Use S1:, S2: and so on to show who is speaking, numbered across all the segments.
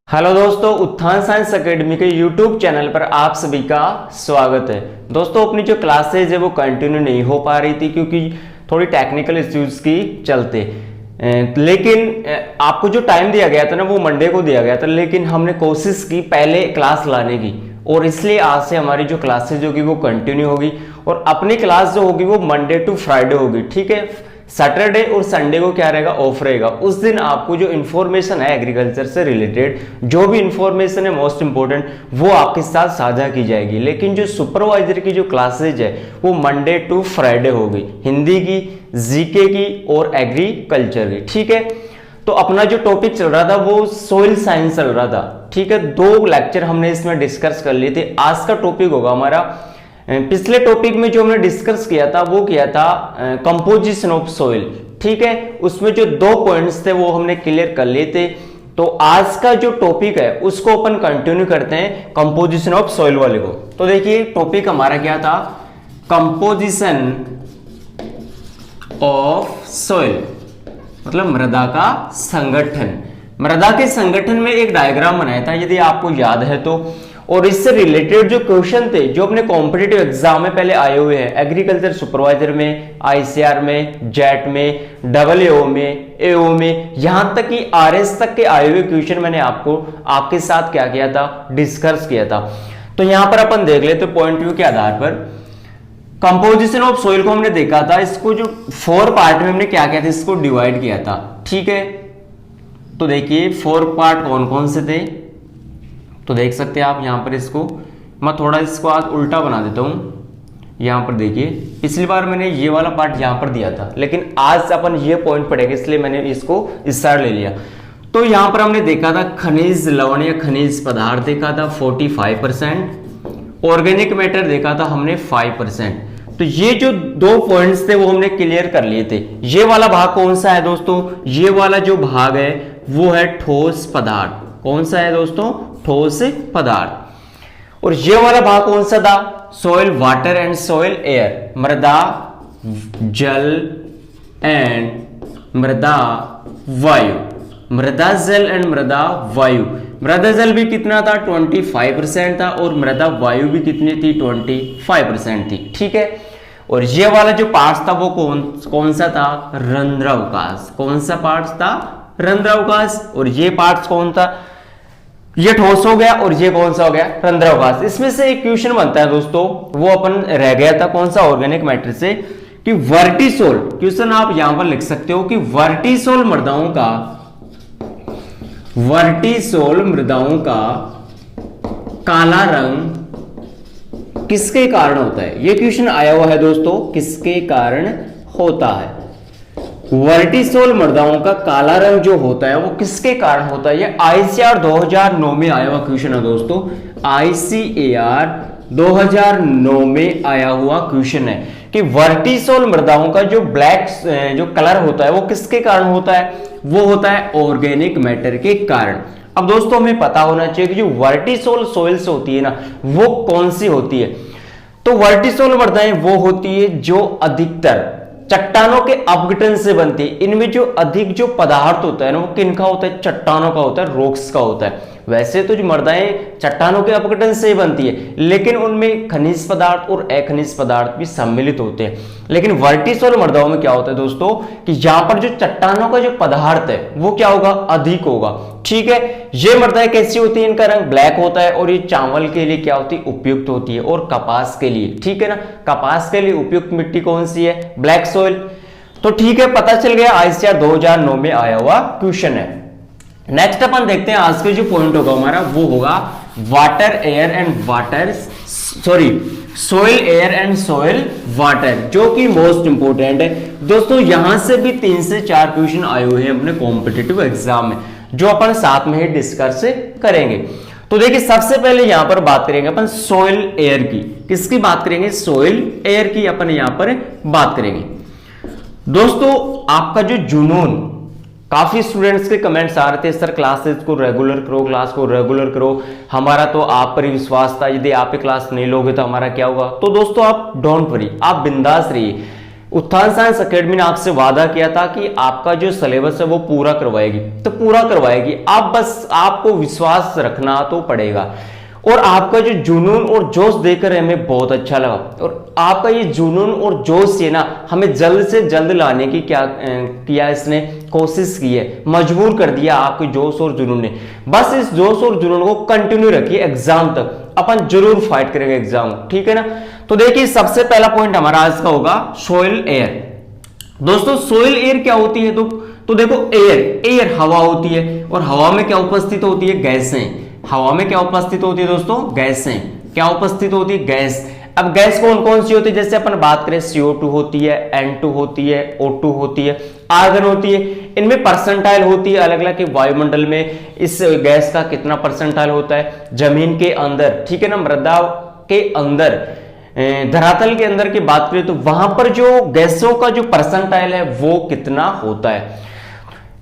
S1: Hello दोस्तों, उत्थान science academy के यूट्यूब चैनल पर आप सभी का स्वागत है। दोस्तों, अपनी जो क्लासेज है वो कंटिन्यू नहीं हो पा रही थी क्योंकि थोड़ी टेक्निकल इश्यूज की चलते, लेकिन आपको जो टाइम दिया गया था ना वो मंडे को दिया गया था, लेकिन हमने कोशिश की पहले क्लास लाने की और इसलिए आज से हमारी जो क्लासेज होगी वो कंटिन्यू होगी और अपनी क्लास जो होगी वो मंडे टू फ्राइडे होगी। ठीक है, सैटरडे और संडे को क्या रहेगा, ऑफ रहेगा। उस दिन आपको जो इन्फॉर्मेशन है एग्रीकल्चर से रिलेटेड, जो भी इन्फॉर्मेशन है मोस्ट इंपोर्टेंट, वो आपके साथ साझा की जाएगी। लेकिन जो सुपरवाइजर की जो क्लासेज है वो मंडे टू फ्राइडे होगी, हिंदी की, जीके की और एग्रीकल्चर की। ठीक है, तो अपना जो टॉपिक चल रहा था वो सोइल साइंस चल रहा था। ठीक है, 2 लेक्चर हमने इसमें डिस्कस कर लिए थे। आज का टॉपिक होगा हमारा, पिछले टॉपिक में जो हमने डिस्कस किया था वो किया था कंपोजिशन ऑफ सॉइल। ठीक है, उसमें जो 2 पॉइंट्स थे वो हमने क्लियर कर लिए थे। तो आज का जो टॉपिक है उसको अपन कंटिन्यू करते हैं कंपोजिशन ऑफ सॉइल वाले को। तो देखिए टॉपिक हमारा क्या था, कंपोजिशन ऑफ सॉइल मतलब मृदा का संगठन। मृदा के संगठन में एक डायग्राम बनाया था, यदि आपको याद है तो। और इससे रिलेटेड जो क्वेश्चन थे जो अपने कॉम्पिटिटिव एग्जाम में पहले आए हुए हैं, एग्रीकल्चर सुपरवाइजर में, आईसीआर में, जेट में, डब्ल्यूओ में, एओ में, यहां तक कि आरएस तक के आए हुए क्वेश्चन मैंने आपके साथ क्या किया था, डिस्कस किया था। तो यहां पर अपन देख लेते पॉइंट व्यू के आधार पर कंपोजिशन ऑफ सॉइल को हमने देखा था। इसको जो 4 पार्ट में हमने क्या किया था, इसको डिवाइड किया था। ठीक है, तो देखिए 4 पार्ट कौन कौन से थे, तो देख सकते हैं आप यहां पर। इसको मैं थोड़ा इसको आज उल्टा बना देता हूं। यहां पर देखिए, पिछली बार मैंने ये वाला पार्ट यहां पर दिया था, लेकिन आज अपन ये पॉइंट पढ़ेंगे इसलिए मैंने इसको इस साइड ले लिया। तो यहां पर हमने देखा था खनिज लवण या खनिज पदार्थ देखा था 45%, ऑर्गेनिक मैटर देखा था हमने 5%। तो ये जो 2 पॉइंट्स थे वो हमने क्लियर कर लिए थे। ये वाला भाग कौन सा है दोस्तों, ये वाला जो भाग है वो है ठोस पदार्थ। कौन सा है दोस्तों, ठोस पदार्थ। और ये वाला भाग कौन सा था, soil water and soil air, मृदा जल एंड मृदा वायु, मृदा जल एंड मृदा वायु। मृदा जल भी कितना था, 25% था, और मृदा वायु भी कितनी थी, 25% थी। ठीक है, और ये वाला जो पार्ट था वो कौन सा था, रंध्रावकाश। कौन सा पार्ट था, रंध्रावकाश। और ये पार्ट कौन था, ये ठोस हो गया, और ये कौन सा हो गया, रंध्रावकाश। इसमें से एक क्वेश्चन बनता है दोस्तों, वो अपन रह गया था कौन सा, ऑर्गेनिक मैटर से, कि वर्टिसोल। क्वेश्चन आप यहां पर लिख सकते हो कि वर्टिसोल मृदाओं का काला रंग किसके कारण होता है। ये क्वेश्चन आया हुआ है दोस्तों, किसके कारण होता है। वर्टिसोल मृदाओं का काला रंग जो होता है वो किसके कारण होता है। ये आईसीआर 2009 में आया हुआ क्वेश्चन है दोस्तों, आईसीएआर 2009 में आया हुआ क्वेश्चन है कि वर्टिसोल मृदाओं का जो ब्लैक जो कलर होता है वो किसके कारण होता है, वो होता है ऑर्गेनिक मैटर के कारण। अब दोस्तों हमें पता होना चाहिए कि जो वर्टिसोल सॉइल्स होती है ना वो कौन सी होती है। तो वर्टिसोल मृदाएं वो होती है जो अधिकतर चट्टानों के अपघटन से बनती है। इनमें जो अधिक जो पदार्थ होता है ना वो किनका होता है, चट्टानों का होता है, रॉक्स का होता है। वैसे तो जो मृदाएं चट्टानों के अपघटन से ही बनती है, लेकिन उनमें खनिज पदार्थ और अखनिज पदार्थ भी सम्मिलित होते हैं। लेकिन वर्टिसोल मृदाओं में क्या होता है दोस्तों कि यहां पर जो चट्टानों का जो पदार्थ है वो क्या होगा, अधिक होगा। ठीक है, ये मृदाएं कैसी होती है, इनका रंग ब्लैक होता है, और ये चावल के लिए क्या होती है, उपयुक्त होती है, और कपास के लिए, ठीक है ना, कपास के लिए उपयुक्त मिट्टी कौन सी है, ब्लैक सॉइल। तो ठीक है, पता चल गया, आईसीआर 2009 में आया हुआ क्वेश्चन है। नेक्स्ट अपन देखते हैं आज के जो पॉइंट होगा हमारा वो होगा water air and water, soil air and soil water, जो कि मोस्ट इंपोर्टेंट है दोस्तों। यहां से भी 3 से 4 क्वेश्चन आए हुए हैं अपने कॉम्पिटिटिव एग्जाम में, जो अपन साथ में ही डिस्कस करेंगे। तो देखिए सबसे पहले यहां पर बात करेंगे अपन सोइल एयर की। किसकी बात करेंगे, सोइल एयर की अपन यहां पर बात करेंगे। दोस्तों आपका जो जुनून, काफी स्टूडेंट्स के कमेंट्स आ रहे थे सर क्लासेस को रेगुलर करो, क्लास को रेगुलर करो, हमारा तो आप पर ही विश्वास था, यदि आप क्लास नहीं लोगे तो हमारा क्या होगा। तो दोस्तों आप डोंट वरी, आप बिंदास रहिए। उत्थान साइंस अकेडमी ने आपसे वादा किया था कि आपका जो सिलेबस है वो पूरा करवाएगी, तो पूरा करवाएगी। आप बस आपको विश्वास रखना तो पड़ेगा। और आपका जो जुनून और जोश देकर हमें बहुत अच्छा लगा, और आपका ये जुनून और जोश है ना, हमें जल्द से जल्द लाने की किया इसने कोशिश की है, मजबूर कर दिया आपके जोश और जुनून ने। बस इस जोश और जुनून को कंटिन्यू रखिए, एग्जाम तक अपन जरूर फाइट करेंगे एग्जाम, ठीक है ना। तो देखिए सबसे पहला पॉइंट हमारा आज का होगा सोइल एयर। दोस्तों सोइल एयर क्या होती है? तो देखो एयर हवा होती है, और हवा में क्या उपस्थित होती है? गैसें। हवा में क्या उपस्थित होती है दोस्तों? गैसें। क्या उपस्थित होती है? गैस। अब गैस कौन कौन सी होती है? जैसे अपन बात करें CO2 होती है, N2 होती है, O2 होती है, आर्गन होती है। इनमें परसेंटाइल होती है अलग अलग, वायुमंडल में इस गैस का कितना परसेंटाइल होता है, जमीन के अंदर, ठीक है ना, मृदा के अंदर, धरातल के अंदर की बात करें तो वहां पर जो गैसों का जो परसेंटाइल है वो कितना होता है।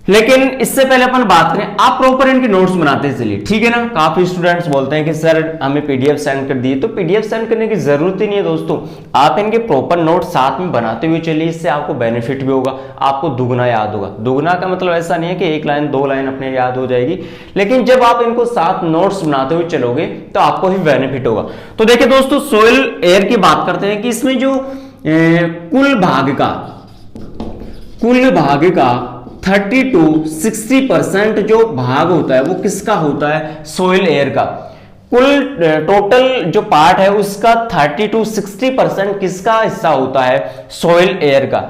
S1: लेकिन इससे पहले अपन बात करें, आप प्रॉपर इनके नोट्स बनाते चलिए, ठीक है ना। काफी स्टूडेंट्स बोलते हैं कि सर हमें PDF सेंड कर दिए, तो PDF सेंड करने की जरूरत ही नहीं है दोस्तों। आप इनके प्रॉपर नोट्स साथ में बनाते हुए चलिए, इससे आपको बेनिफिट भी होगा, आपको दुगना याद होगा। दुगना का मतलब ऐसा नहीं है कि एक लाइन दो लाइन अपने याद हो जाएगी, लेकिन जब आप इनको साथ नोट्स बनाते हुए चलोगे तो आपको ही बेनिफिट होगा। तो देखिए दोस्तों सोइल एयर की बात करते हैं कि इसमें जो कुल भाग का 30 to 60% जो भाग होता है वो किसका होता है? सोइल एयर का। कुल टोटल जो पार्ट है उसका 30 to 60% किसका हिस्सा होता है? सोइल एयर का।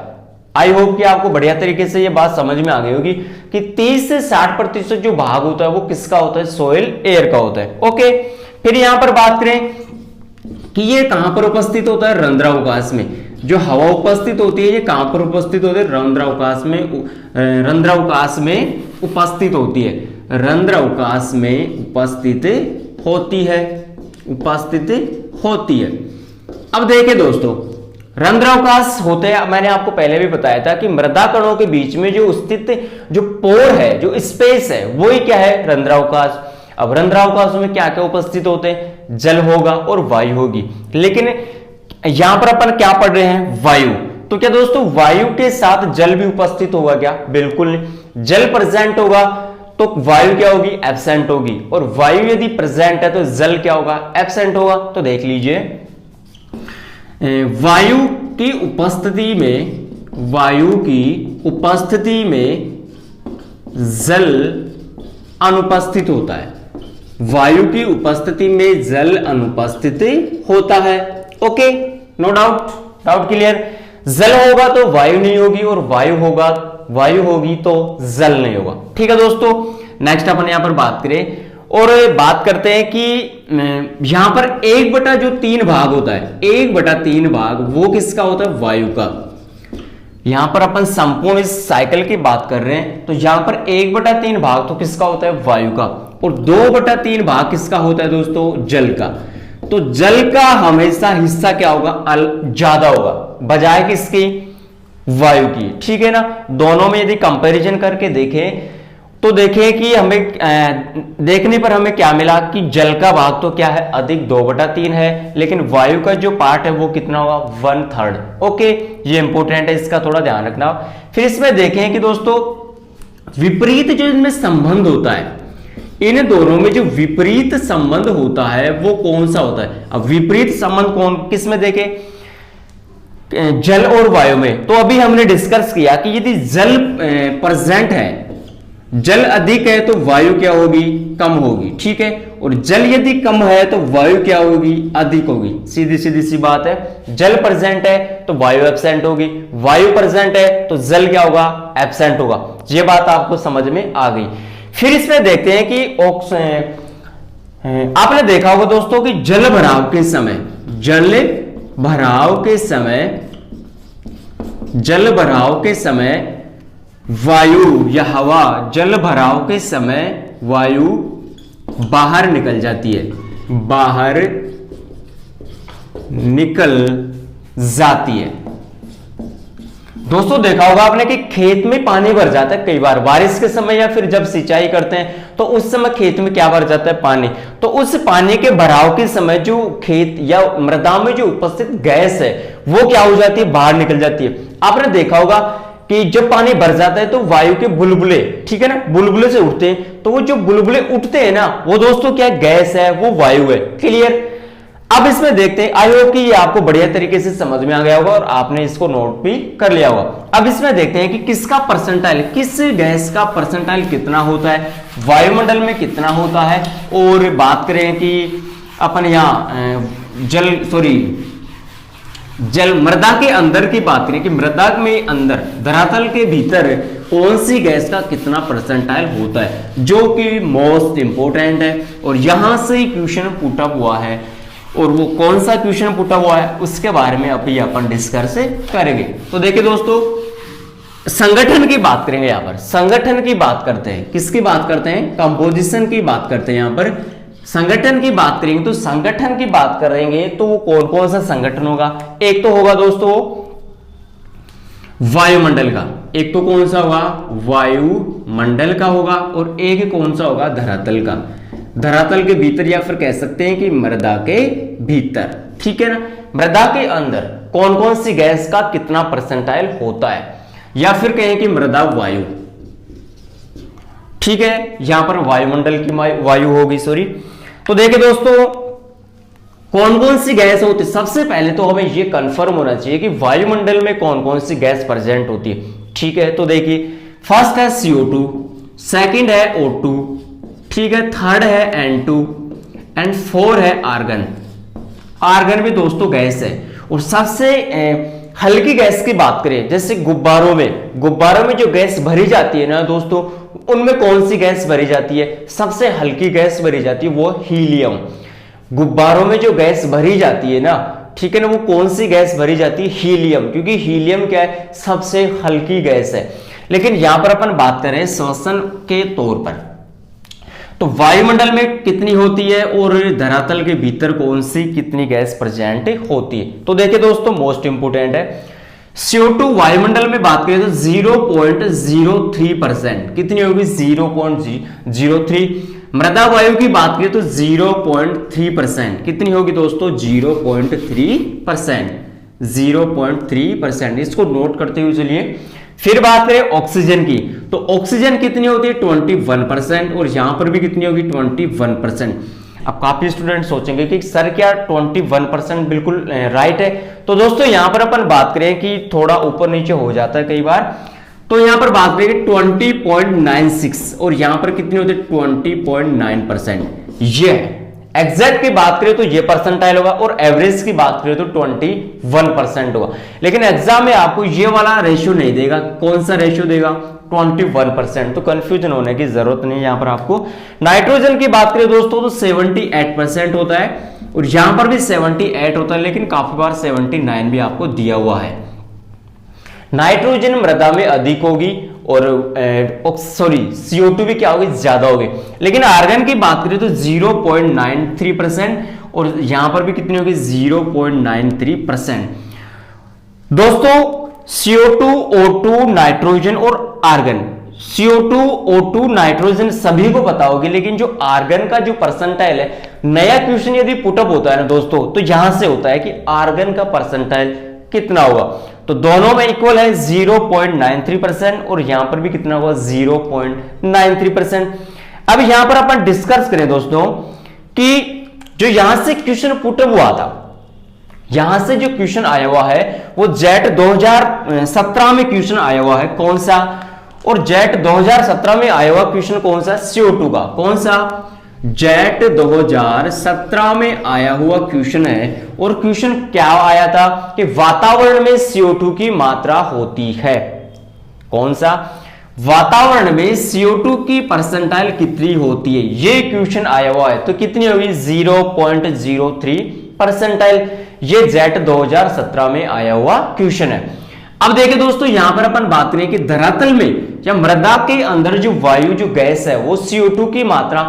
S1: आई होप कि आपको बढ़िया तरीके से ये बात समझ में आ गई होगी कि 30 से 60% जो भाग होता है वो किसका होता है? सोइल एयर का होता है। ओके, फिर यहां पर बात करें कि ये कहां पर उपस्थित होता है? रंध्रावकाश में। जो हवा उपस्थित होती है ये कहां पर उपस्थित होती है? रंध्रावकाश में उपस्थित होती है। रंध्रावकाश में उपस्थित होती है। अब देखिए दोस्तों रंध्रावकाश होते हैं, मैंने आपको पहले भी बताया था कि मृदा कणों के बीच में जो स्थित जो पोर है, जो स्पेस है, वो ही क्या है? रंध्रावकाश। अब रंध्रावकाश में क्या क्या उपस्थित होते हैं? जल होगा और वायु होगी। लेकिन यहां पर अपन क्या पढ़ रहे हैं? वायु। तो क्या दोस्तों वायु के साथ जल भी उपस्थित होगा क्या? बिल्कुल नहीं। जल प्रेजेंट होगा तो वायु क्या होगी? एब्सेंट होगी। और वायु यदि प्रेजेंट है तो जल क्या होगा? एब्सेंट होगा। तो देख लीजिए वायु की उपस्थिति में जल अनुपस्थित होता है। वायु की उपस्थिति में जल अनुपस्थित होता है। Okay, no doubt clear. जल होगा तो वायु नहीं होगी, और वायु होगी तो जल नहीं होगा। ठीक है दोस्तों, नेक्स्ट अपन यहां पर बात करें और बात करते हैं कि यहां पर 1/3 भाग होता है। 1/3 भाग वो किसका होता है? वायु का। यहां पर अपन संपूर्ण इस साइकिल की बात कर रहे हैं, तो यहां पर 1/3 भाग तो किसका होता है? वायु का। और 2/3 भाग किसका होता है दोस्तों? जल का। तो जल का हमेशा हिस्सा क्या होगा? ज्यादा होगा बजाय किसकी? वायु की। ठीक है ना। दोनों में यदि कंपैरिजन करके देखें तो देखें कि हमें देखने पर हमें क्या मिला कि जल का भाग तो क्या है? अधिक 2/3 है, लेकिन वायु का जो पार्ट है वो कितना होगा? 1/3। ओके, ये इंपॉर्टेंट है, इसका थोड़ा ध्यान रखना। फिर इसमें देखें कि दोस्तों विपरीत जो इनमें संबंध होता है, इन दोनों में जो विपरीत संबंध होता है वो कौन सा होता है? अब विपरीत संबंध किस में देखें? जल और वायु में। तो अभी हमने डिस्कस किया कि यदि जल प्रेजेंट है, जल अधिक है तो वायु क्या होगी? कम होगी। ठीक है। और जल यदि कम है तो वायु क्या होगी? अधिक होगी। सीधी सी बात है। जल प्रेजेंट है तो वायु एब्सेंट होगी, वायु प्रेजेंट है तो जल क्या होगा? एब्सेंट होगा। ये बात आपको समझ में आ गई। फिर इसमें देखते हैं कि आपने देखा होगा दोस्तों कि जल भराव के समय वायु या हवा, जल भराव के समय वायु बाहर निकल जाती है, बाहर निकल जाती है। दोस्तों देखा होगा आपने कि खेत में पानी भर जाता है कई बार बारिश के समय या फिर जब सिंचाई करते हैं तो उस समय खेत में क्या भर जाता है, पानी। तो उस पानी के भराव के समय जो खेत या मृदा में जो उपस्थित गैस है वो क्या हो जाती है, बाहर निकल जाती है। आपने देखा होगा कि जब पानी भर जाता है तो वायु के बुलबुले, ठीक है ना, बुलबुले से उठते हैं, तो वो जो बुलबुले उठते हैं ना वो दोस्तों क्या गैस है, वो वायु है। क्लियर। अब इसमें देखते हैं, आई होप कि ये आपको बढ़िया तरीके से समझ में आ गया होगा और आपने इसको नोट भी कर लिया होगा। अब इसमें देखते हैं कि किसका परसेंटाइल, किस गैस का परसेंटाइल कितना होता है, वायुमंडल में कितना होता है। और बात करें कि अपन यहाँ जल मृदा के अंदर की बात करें कि मृदा में अंदर धरातल के भीतर कौन सी गैस का कितना परसेंटाइल होता है, जो कि मोस्ट इंपोर्टेंट है। और यहां से क्वेश्चन पुट अप हुआ है और वो कौन सा क्वेश्चन पुट अप हुआ है उसके बारे में अभी अपन डिस्कस करेंगे। तो देखिए दोस्तों, संगठन की बात करेंगे। यहां पर संगठन की बात करते हैं, किसकी बात करते हैं, कंपोजिशन की बात करते हैं। यहां पर संगठन की बात करेंगे तो संगठन की बात करेंगे तो वो कौन कौन सा संगठन होगा। एक तो होगा दोस्तों वायुमंडल का, एक तो कौन सा होगा, वायुमंडल का होगा, और एक कौन सा होगा, धरातल का। धरातल के भीतर या फिर कह सकते हैं कि मृदा के भीतर, ठीक है ना। मृदा के अंदर कौन कौन सी गैस का कितना परसेंटाइल होता है, या फिर कहें कि मृदा वायु, ठीक है, यहां पर वायुमंडल की वायु होगी, सॉरी। तो देखिए दोस्तों, कौन कौन सी गैस होती है, सबसे पहले तो हमें यह कंफर्म होना चाहिए कि वायुमंडल में कौन कौन सी गैस प्रेजेंट होती है, ठीक है। तो देखिए, फर्स्ट है CO2, सेकंड है O2, ठीक है, थर्ड है N2 एंड 4 है आर्गन। आर्गन भी दोस्तों गैस है। और सबसे हल्की गैस की बात करें, जैसे गुब्बारों में जो गैस भरी जाती है ना दोस्तों, उनमें कौन सी गैस भरी जाती है, सबसे हल्की गैस भरी जाती है, वो हीलियम। गुब्बारों में जो गैस भरी जाती है ना, ठीक है ना, वो कौन सी गैस भरी जाती है, हीलियम, क्योंकि हीलियम क्या है, सबसे हल्की गैस है। लेकिन यहां पर अपन बात करें श्वसन के तौर पर, तो वायुमंडल में कितनी होती है और धरातल के भीतर कौन सी कितनी गैस प्रेजेंट होती है। तो देखिए दोस्तों, मोस्ट इंपोर्टेंट है, CO2 वायुमंडल में बात करें तो 0.03%, कितनी होगी, 0.03। मृदा वायु की बात करें तो 0.3%, कितनी होगी दोस्तों, 0.3%, 0.3%। इसको नोट करते हुए चलिए। फिर बात करें ऑक्सीजन की, तो ऑक्सीजन कितनी होती है, 21%, और यहां पर भी कितनी होगी, 21%। अब काफी स्टूडेंट सोचेंगे कि सर क्या 21% बिल्कुल राइट है। तो दोस्तों यहां पर अपन बात करें कि थोड़ा ऊपर नीचे हो जाता है कई बार, तो यहां पर बात करें 20.96, और यहां पर कितनी होती है, 20.9%। ये एग्जैक्ट की बात करें तो ये परसेंटाइल होगा, और एवरेज की बात करें तो 21% होगा। लेकिन एग्जाम में आपको ये वाला रेशियो नहीं देगा। कौन सा रेशियो देगा, 21%। तो कंफ्यूजन होने की जरूरत नहीं है यहां पर आपको। नाइट्रोजन की बात करें दोस्तों तो 78% होता है, और यहां पर भी 78 होता है, लेकिन काफी बार 79 भी आपको दिया हुआ है। नाइट्रोजन मृदा में अधिक होगी और CO2 भी क्या होगी, ज्यादा होगी। लेकिन आर्गन की बात करें तो 0.93%, और यहां पर भी कितनी होगी, 0.93%। दोस्तों CO2, O2, नाइट्रोजन और आर्गन, CO2, O2, नाइट्रोजन सभी को पता होगी, लेकिन जो आर्गन का जो परसेंटाइल है, नया क्वेश्चन यदि पुटअप होता है ना दोस्तों, तो यहां से होता है कि आर्गन का परसेंटाइल कितना होगा। तो दोनों में इक्वल है 0.93%, और यहां पर भी कितना होगा, 0.93%। अब यहां पर अपन डिस्कस करें दोस्तों कि जो यहां से क्वेश्चन पुटअप हुआ था, यहां से जो क्वेश्चन आया हुआ है वो जेट 2017 में क्वेश्चन आया हुआ है, कौन सा, और जेट 2017 में आया हुआ क्वेश्चन कौन सा, CO2 का। कौन सा, जेट 2017 में आया हुआ क्वेश्चन है, और क्वेश्चन क्या आया था कि वातावरण में CO2 की मात्रा होती है। कौन सा, वातावरण में CO2 की परसेंटाइल कितनी होती है, ये क्वेश्चन आया हुआ है। तो कितनी होगी, 0.03 परसेंटाइल। ये जेट 2017 में आया हुआ क्वेश्चन है। अब देखिए दोस्तों, यहां पर अपन बात करें कि धरातल में या मृदा के अंदर जो वायु जो गैस है वो CO2 की मात्रा,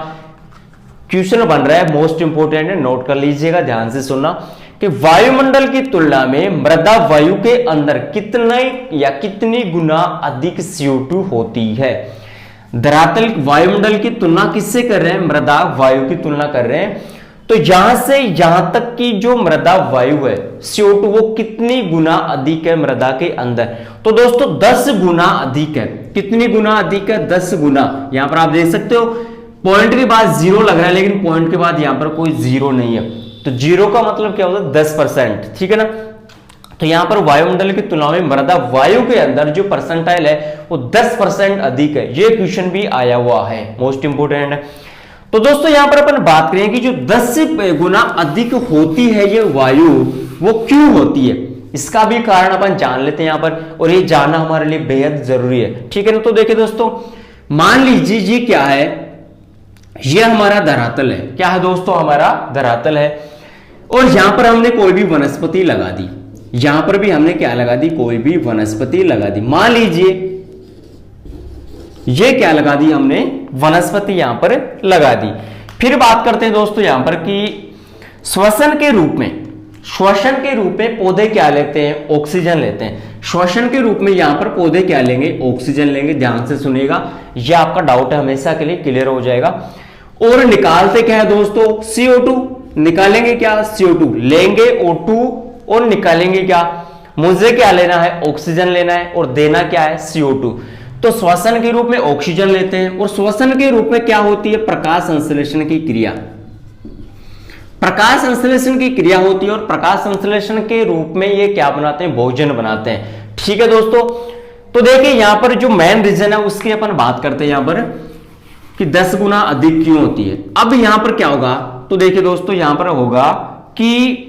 S1: क्वेश्चन बन रहा है, मोस्ट इंपोर्टेंट है, नोट कर लीजिएगा, ध्यान से सुनना कि वायुमंडल की तुलना में मृदा वायु के अंदर कितने या कितनी गुना अधिक CO2 होती है। धरातल वायुमंडल की तुलना किससे कर रहे हैं, मृदा वायु की तुलना कर रहे हैं। तो यहां से यहां तक की जो मृदा वायु है CO2 वो कितनी गुना अधिक है मृदा के अंदर, तो दोस्तों 10 गुना अधिक है। कितनी गुना अधिक है, 10 गुना। यहां पर आप देख सकते हो पॉइंट के बाद 0 लग रहा है, लेकिन पॉइंट के बाद यहां पर कोई 0 नहीं है, तो 0 का मतलब क्या होता है 10%, ठीक है ना। तो यहां पर वायुमंडल की तुलना में मृदा वायु के अंदर जो परसेंटाइल है वो 10% अधिक है। ये क्वेश्चन भी आया हुआ है, मोस्ट इंपोर्टेंट है। तो दोस्तों यहां पर अपन बात करें कि जो 10 गुना अधिक होती है ये वायु, वो क्यों होती है, इसका भी कारण अपन जान लेते हैं यहां पर, और ये जानना हमारे लिए बेहद जरूरी है, ठीक है ना। तो देखिए दोस्तों, मान लीजिए ये क्या है, ये हमारा धरातल है। क्या है दोस्तों, हमारा धरातल है, और यहां पर हमने कोई भी वनस्पति लगा दी। यहां पर भी हमने क्या लगा दी, कोई भी वनस्पति लगा दी। मान लीजिए ये क्या लगा दी हमने, वनस्पति यहां पर लगा दी। फिर बात करते हैं दोस्तों यहां पर कि श्वसन के रूप में पौधे क्या लेते हैं, ऑक्सीजन लेते हैं। श्वसन के रूप में यहां पर पौधे क्या लेंगे, ऑक्सीजन लेंगे। ध्यान से सुनिएगा, यह आपका डाउट है, हमेशा के लिए क्लियर हो जाएगा। और निकालते क्या है दोस्तों, CO2 निकालेंगे, क्या CO2 लेंगे, O2 और निकालेंगे क्या, मुझे क्या लेना है, ऑक्सीजन लेना है, और देना क्या है, CO2। तो श्वसन के रूप में ऑक्सीजन लेते हैं, और श्वसन के रूप में क्या होती है, प्रकाश संश्लेषण की क्रिया। प्रकाश संश्लेषण की क्रिया होती है, और प्रकाश संश्लेषण के रूप में ये क्या बनाते हैं, भोजन बनाते हैं, ठीक है दोस्तों। तो देखिए यहां पर जो मेन रीजन है उसकी अपन बात करते हैं यहां पर कि 10 गुना अधिक क्यों होती है। अब यहां पर क्या होगा, तो देखिए दोस्तों यहां पर होगा कि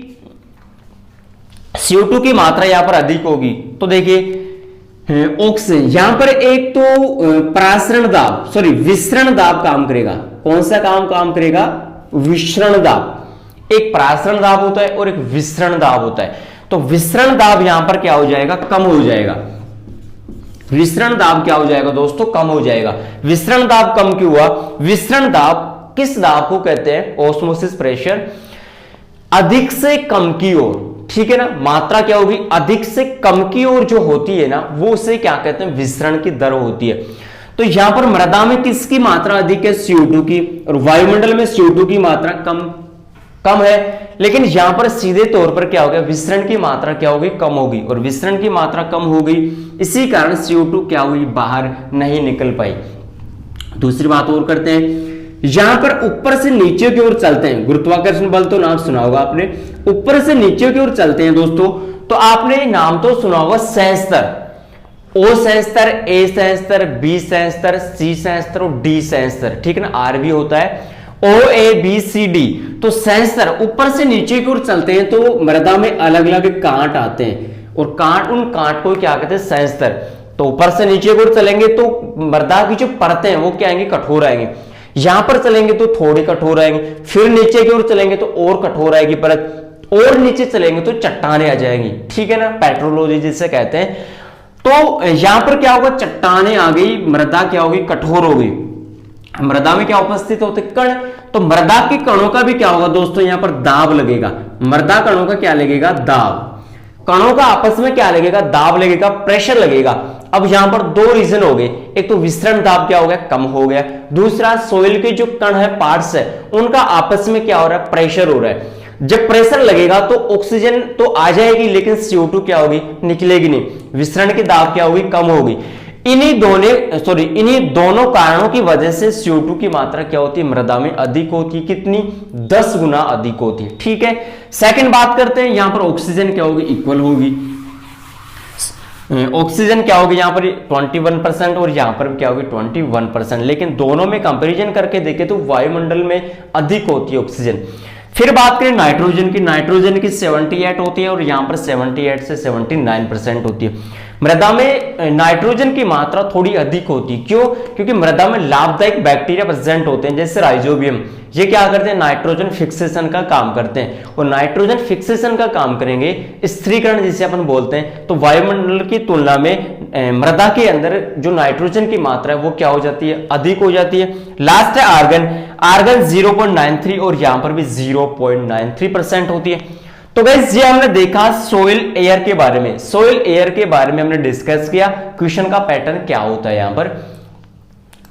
S1: CO2 की मात्रा यहां पर अधिक होगी, तो देखिए ऑक्सीजन यहां पर एक तो प्रासरण दाब, सॉरी विसरण दाब काम करेगा। कौन सा काम करेगा, विसरण दाब। एक प्रासरण दाब होता है और एक विसरण दाब होता है। तो विसरण दाब यहां पर क्या हो जाएगा, कम हो जाएगा। विसरण दाब क्या हो जाएगा दोस्तों, कम हो जाएगा। विसरण दाब कम क्यों हुआ, विसरण दाब किस दाब को कहते हैं, ऑस्मोसिस प्रेशर अधिक से कम की ओर, ठीक है ना। मात्रा क्या होगी, अधिक से कम की ओर जो होती है ना, वो उसे क्या कहते हैं, विसरण की दर होती है। तो यहां पर मृदा में किसकी मात्रा अधिक है, CO2 की, और वायुमंडल में CO2 की मात्रा कम है। लेकिन यहां पर सीधे तौर पर क्या हो गया, विसरण की मात्रा क्या होगी, कम होगी, और विसरण की मात्रा कम हो गई, इसी कारण CO2 क्या हुई, बाहर नहीं निकल पाई। दूसरी बात और करते हैं, यहां पर ऊपर से नीचे की ओर चलते हैं, गुरुत्वाकर्षण बल तो नाम सुना होगा आपने, ऊपर से नीचे की ओर चलते हैं दोस्तों। तो आपने नाम तो सुना होगा सहस्तर, O सहस्तर, A सहस्तर, B सहस्तर, C सहस्तर और D सहस्तर, ठीक है ना। R भी होता है, OABCD। तो सहस्तर ऊपर से नीचे की ओर चलते हैं तो मृदा में अलग अलग कांट आते हैं, और उन कांट को क्या कहते हैं, सहस्तर। तो ऊपर से नीचे की ओर चलेंगे तो मृदा की जो परतें हैं वो क्या आएंगे, कठोर आएंगे। यहां पर चलेंगे तो थोड़ी कठोर आएंगे, फिर नीचे की ओर चलेंगे तो और कठोर आएगी परत, और नीचे चलेंगे तो चट्टाने आ जाएंगी, ठीक है ना, पेट्रोलॉजी जिसे कहते हैं। तो यहां पर क्या होगा, चट्टाने आ गई, मृदा क्या होगी, कठोर हो गई। मृदा में क्या उपस्थित होते, कण। तो मृदा के कणों का भी क्या होगा दोस्तों, यहां पर दाब लगेगा। मृदा कणों का क्या लगेगा, दाब। कणों का आपस में क्या लगेगा, दाब लगेगा, प्रेशर लगेगा। अब यहां पर दो रीजन हो गए, एक तो विसरण दाब क्या हो गया, कम हो गया। दूसरा सोइल के जो कण है, पार्ट्स है, उनका आपस में क्या हो रहा है, प्रेशर हो रहा है। जब प्रेशर लगेगा तो ऑक्सीजन तो आ जाएगी, लेकिन CO2 क्या होगी, निकलेगी नहीं। विसरण की दाब क्या होगी, कम होगी। इन्हीं दोनों कारणों की वजह से CO2 की मात्रा क्या होती है, मृदा में अधिक होती है। कितनी, 10 गुना अधिक होती है, ठीक है। सेकंड बात करते हैं, यहां पर ऑक्सीजन क्या होगी, इक्वल होगी। ऑक्सीजन क्या होगी यहां पर 21% और यहां पर क्या होगी 21%, लेकिन दोनों में कंपैरिजन करके देखें तो वायुमंडल में अधिक होती है ऑक्सीजन। फिर बात करें नाइट्रोजन की, नाइट्रोजन की 78 होती है और यहां पर 78 से 79% होती है। मृदा में नाइट्रोजन की मात्रा थोड़ी अधिक होती है, क्यों, क्योंकि मृदा में लाभदायक बैक्टीरिया प्रेजेंट होते हैं, जैसे राइजोबियम। ये क्या करते हैं, नाइट्रोजन फिक्सेशन का काम करते हैं, और नाइट्रोजन फिक्सेशन का काम करेंगे, स्थिरीकरण जिसे अपन बोलते हैं। तो वायुमंडल की तुलना में मृदा के अंदर जो नाइट्रोजन की मात्रा है वो क्या हो जाती है, अधिक हो जाती है। लास्ट है आर्गन, आर्गन 0.93 और यहां पर भी 0.93% होती है। तो गाइस ये हमने देखा सोइल एयर के बारे में, सोइल एयर के बारे में हमने डिस्कस किया। क्वेश्चन का पैटर्न क्या होता है यहां पर,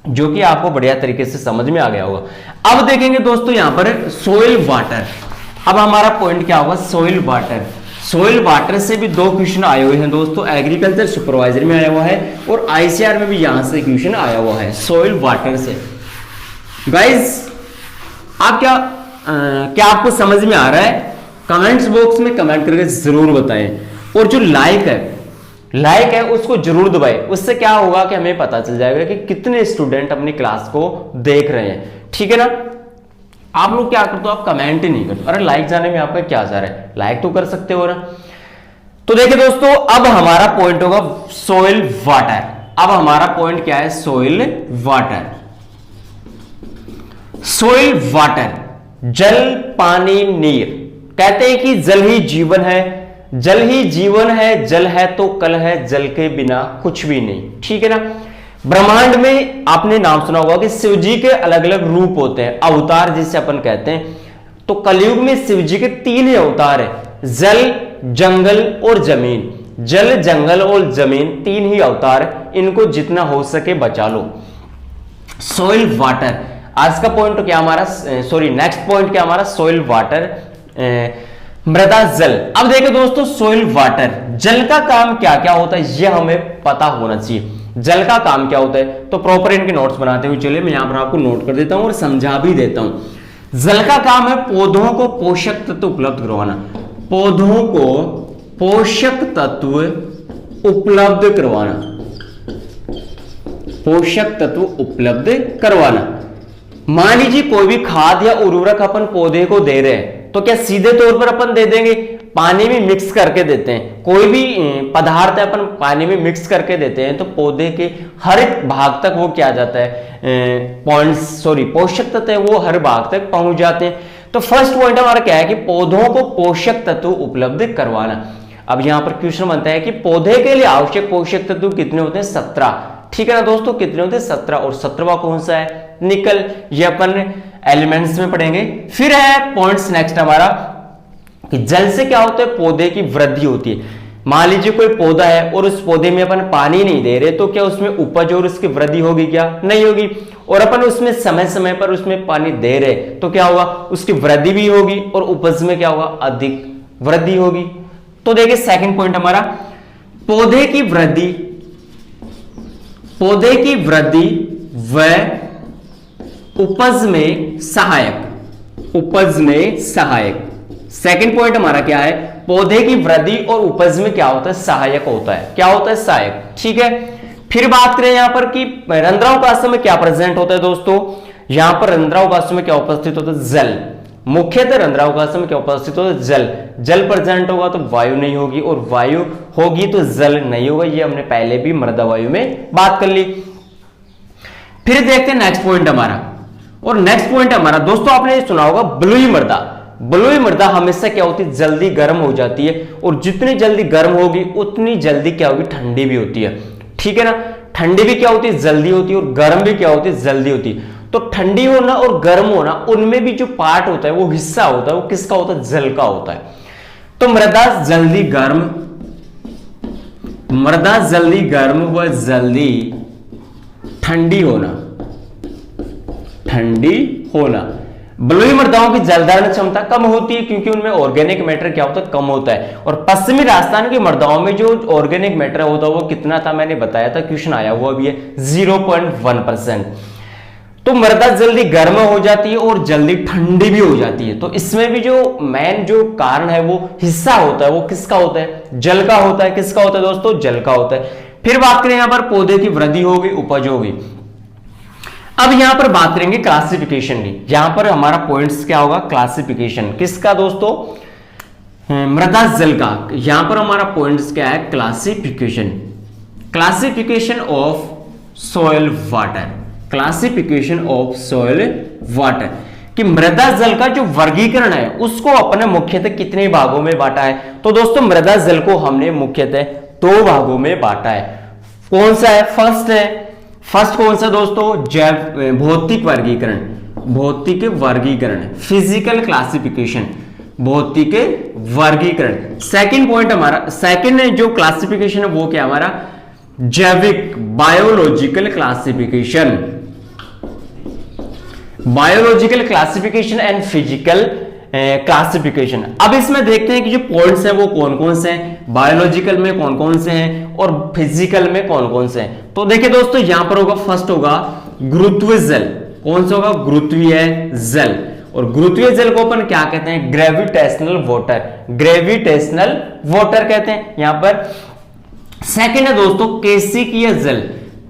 S1: जो कि आपको बढ़िया तरीके से समझ में आ गया होगा। अब देखेंगे दोस्तों यहां पर सोइल वाटर। अब हमारा पॉइंट क्या होगा, सोइल वाटर। सोइल वाटर से भी 2 क्वेश्चन आए हुए हैं दोस्तों, एग्रीकल्चर सुपरवाइजर में आया हुआ है और आईसीआर में भी यहां से क्वेश्चन आया हुआ है सोइल वाटर से। गाइस आप क्या आपको समझ में आ रहा है? कमेंट्स बॉक्स में कमेंट करके जरूर बताएं, और जो लाइक है उसको जरूर दबाएं। उससे क्या होगा कि हमें पता चल जाएगा कि कितने स्टूडेंट अपनी क्लास को देख रहे हैं, ठीक है ना। आप लोग क्या करते हो, आप कमेंट ही नहीं करते। अरे लाइक जाने में आपका क्या जा रहा है, लाइक तो कर सकते हो ना। तो देखिए दोस्तों, अब हमारा पॉइंट होगा सोइल वाटर। अब हमारा पॉइंट क्या है, सोइल वाटर। सोइल वाटर, जल, पानी, नीर। कहते हैं कि जल ही जीवन है, जल ही जीवन है, जल है तो कल है, जल के बिना कुछ भी नहीं, ठीक है ना। ब्रह्मांड में आपने नाम सुना होगा कि शिव जी के अलग अलग रूप होते हैं, अवतार जिसे अपन कहते हैं। तो कलयुग में शिव जी के 3 ही अवतार है, जल, जंगल और जमीन। जल, जंगल और जमीन 3 ही अवतार, इनको जितना हो सके बचा लो। सोइल वाटर आज का पॉइंट क्या हमारा, सॉरी नेक्स्ट पॉइंट क्या हमारा, सोइल वाटर, मृदा जल। अब देखो दोस्तों, सोइल वाटर, जल का काम क्या क्या होता है यह हमें पता होना चाहिए। जल का काम क्या होता है, तो प्रॉपर इनके नोट्स बनाते हुए चलिए मैं यहां पर आपको नोट कर देता हूं और समझा भी देता हूं। जल का काम है पौधों को पोषक तत्व उपलब्ध करवाना, पौधों को पोषक तत्व उपलब्ध करवाना, पोषक तत्व उपलब्ध करवाना। मान लीजिए कोई भी खाद या उर्वरक अपन पौधे को दे रहे हैं, तो क्या सीधे तौर पर अपन दे देंगे, पानी में मिक्स करके देते हैं। कोई भी पदार्थ अपन पानी में मिक्स करके देते हैं तो पौधे के हर एक भाग तक वो क्या जाता है, पोषक तत्व है वो हर भाग तक पहुंच जाते हैं। तो फर्स्ट पॉइंट हमारा क्या है कि पौधों को पोषक तत्व उपलब्ध करवाना। अब यहां पर क्वेश्चन बनता है कि पौधे के लिए आवश्यक पोषक तत्व कितने होते हैं, 17, ठीक है ना दोस्तों। कितने होते हैं, 17, और 17वां कौन सा है, निकल। ये अपन एलिमेंट्स में पढ़ेंगे। फिर है पॉइंट्स नेक्स्ट हमारा कि जल से क्या होता है, पौधे की वृद्धि होती है। मान लीजिए कोई पौधा है और उस पौधे में अपन पानी नहीं दे रहे, तो क्या उसमें उपज और उसकी वृद्धि होगी, क्या नहीं होगी। और अपन उसमें समय समय पर उसमें पानी दे रहे तो क्या होगा, उसकी वृद्धि भी होगी और उपज में क्या होगा, अधिक वृद्धि होगी। तो देखिए सेकंड पॉइंट हमारा, पौधे की वृद्धि, पौधे की वृद्धि व उपज में सहायक, उपज में सहायक। सेकंड पॉइंट हमारा क्या है, पौधे की वृद्धि और उपज में क्या होता है, सहायक होता है। क्या होता है, सहायक, ठीक है। फिर बात करें यहां पर कि रंध्रावकाश में क्या प्रेजेंट होता है दोस्तों, यहां पर रंध्रावकाश में क्या उपस्थित होता है, जल। मुख्यतः रंध्रावकाश में क्या उपस्थित होता है, जल। जल प्रेजेंट होगा तो वायु नहीं होगी, और वायु होगी तो जल नहीं होगा। ये हमने पहले भी मृदा वायु में बात कर ली। फिर देखते हैं नेक्स्ट पॉइंट हमारा, और नेक्स्ट पॉइंट हमारा दोस्तों आपने सुना होगा बलुई मृदा। बलुई मृदा हमेशा क्या होती है, जल्दी गर्म हो जाती है, और जितनी जल्दी गर्म होगी उतनी जल्दी क्या होगी, ठंडी भी होती है, ठीक है ना। ठंडी भी क्या होती है, जल्दी होती है, और गर्म भी क्या होती है, जल्दी होती है। तो ठंडी होना और गर्म होना, उनमें भी जो पार्ट होता है, वो हिस्सा होता है, वो किसका होता है, जल का होता है। तो मृदा जल्दी गर्म, मृदा जल्दी गर्म व जल्दी ठंडी होना, ठंडी होना। बलुई मृदाओं की जल धारण क्षमता कम होती है क्योंकि उनमें ऑर्गेनिक मैटर क्या होता है, कम होता है। और पश्चिमी राजस्थान की मृदाओं में जो ऑर्गेनिक मैटर होता है वो कितना था, मैंने बताया था, क्वेश्चन आया हुआ भी है 0.1%। तो मृदा जल्दी गर्म हो जाती है और जल्दी ठंडी भी हो जाती है। तो इसमें भी जो मेन जो कारण है, वो हिस्सा होता है, वो किसका होता है, जल का होता है। किसका होता है दोस्तों, जल का होता है। फिर बात करें यहां पर पौधे की वृद्धि होगी, उपज होगी। अब यहां पर बात करेंगे क्लासिफिकेशन की। यहां पर हमारा पॉइंट्स क्या होगा, क्लासिफिकेशन किसका दोस्तों, मृदा जल का। यहां पर हमारा पॉइंट्स क्या है, classification, classification of soil water, classification of soil water, कि मृदा जल का जो वर्गीकरण है उसको अपने मुख्यतः कितने भागों में बांटा है। तो दोस्तों मृदा जल को हमने मुख्यतः 2 भागों में बांटा है। कौन सा है, फर्स्ट है, फर्स्ट कौन सा दोस्तों, जैव भौतिक वर्गीकरण, भौतिक वर्गीकरण, फिजिकल क्लासिफिकेशन। भौतिक वर्गीकरण। सेकंड पॉइंट हमारा, सेकंड जो क्लासिफिकेशन है वो क्या हमारा, जैविक biological classification, biological classification and physical classification. अब इसमें देखते हैं कि जो पॉइंट्स हैं वो कौन कौन से हैं, बायोलॉजिकल में कौन कौन से हैं और फिजिकल में कौन कौन से हैं। तो देखिए दोस्तों यहां पर होगा, फर्स्ट होगा गुरुत्वीय जल। कौन सा होगा, गुरुत्वीय जल। और गुरुत्वीय जल को अपन क्या कहते हैं, ग्रेविटेशनल वाटर, ग्रेविटेशनल वाटर कहते हैं यहां पर। सेकंड है दोस्तों केशिकीय जल,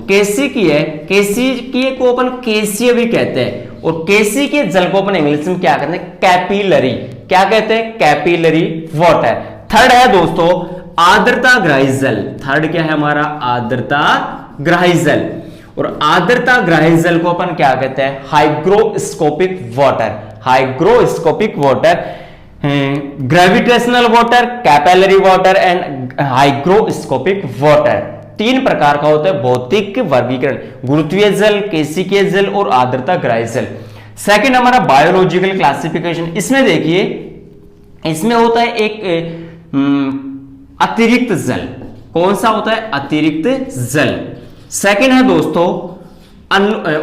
S1: केशिकीय, केशिकीय को अपन केशीय भी कहते हैं, और केशिकीय जल को अपन इंग्लिश में क्या कहते हैं, कैपिलरी, क्या कहते हैं, कैपिलरी वाटर। थर्ड है दोस्तों आर्द्रता ग्राही जल। थर्ड क्या है हमारा, आर्द्रता ग्राही जल। और आर्द्रता ग्राही जल को अपन क्या कहते हैं, hygroscopic water, hygroscopic water, gravitational water, capillary water and hygroscopic water. तीन प्रकार का होता है भौतिक वर्गीकरण, गुरुत्वीय जल, केशिकीय जल और आर्द्रता ग्राही जल। सेकंड हमारा बायोलॉजिकल क्लासिफिकेशन। इसमें देखिए, इसमें होता है एक अतिरिक्त जल। कौन सा होता है, अतिरिक्त जल। सेकंड है दोस्तों